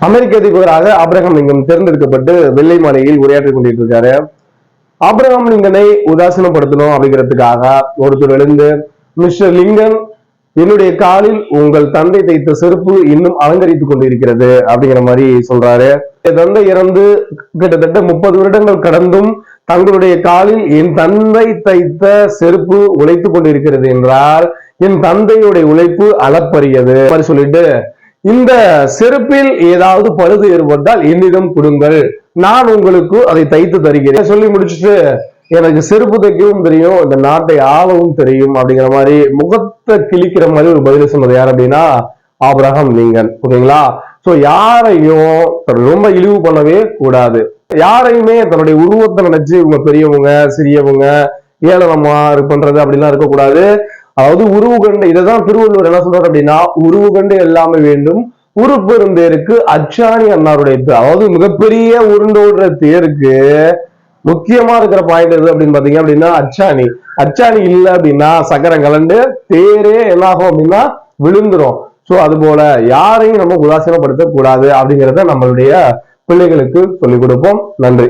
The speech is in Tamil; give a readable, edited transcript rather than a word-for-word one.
அமெரிக்க அதிபராக ஆபிரகாம் லிங்கன் தேர்ந்தெடுக்கப்பட்டு வெள்ளை மாளிகையில் உரையாற்றிக் கொண்டிட்டு இருக்காரு. ஆபிரகாம் லிங்கனை உதாசீனப்படுத்தணும் அப்படிங்கிறதுக்காக ஒருத்தர் எழுந்து, மிஸ்டர் லிங்கன், என்னுடைய காலில் உங்கள் தந்தை தைத்த செருப்பு இன்னும் அலங்கரித்துக் கொண்டிருக்கிறது அப்படிங்கிற மாதிரி சொல்றாரு. தந்தை இறந்து கிட்டத்தட்ட 30 வருடங்கள் கடந்தும் தங்களுடைய காலில் என் தந்தை தைத்த செருப்பு உழைத்துக் கொண்டிருக்கிறது என்றால் என் தந்தையுடைய உழைப்பு அளப்பரியது சொல்லிட்டு, இந்த செருப்பில் ஏதாவது பழுது ஏற்பட்டால் என்னிடம் கொடுங்கள், நான் உங்களுக்கு அதை தைத்து தருகிறேன் சொல்லி முடிச்சுட்டு, எனக்கு செருப்பு தைக்கவும் தெரியும், இந்த நாட்டை ஆளவும் தெரியும் அப்படிங்கிற மாதிரி முகத்தை கிழிக்கிற மாதிரி ஒரு பதில் சொன்னது யார் அப்படின்னா ஆபிரகாம் லிங்கன். ஓகேங்களா? சோ யாரையும் ரொம்ப இழிவு பண்ணவே கூடாது. யாரையுமே தன்னுடைய உருவத்தை நினைச்சு இவங்க பெரியவங்க சிறியவங்க ஏளனமா பண்றது அப்படிலாம் இருக்கக்கூடாது. அதாவது உருவு கண்டு, இதைதான் திருவள்ளுவர் என்ன சொல்றாரு அப்படின்னா, உருவு கண்டு எல்லாமே வேண்டும், உருப்பெருந்தேருக்கு அச்சாணி அன்னாருடைய, அதாவது மிகப்பெரிய உருண்டோடுற தேருக்கு முக்கியமா இருக்கிற பாயிண்ட் எது அப்படின்னு பாத்தீங்க அப்படின்னா அச்சாணி. அச்சாணி இல்லை அப்படின்னா சக்கரம் கலண்டு தேரே என்னாகும் அப்படின்னா விழுந்துரும். சோ அது போல யாரையும் நம்ம உதாசீனப்படுத்த கூடாது அப்படிங்கிறத நம்மளுடைய பிள்ளைகளுக்கு சொல்லிக் கொடுப்போம். நன்றி.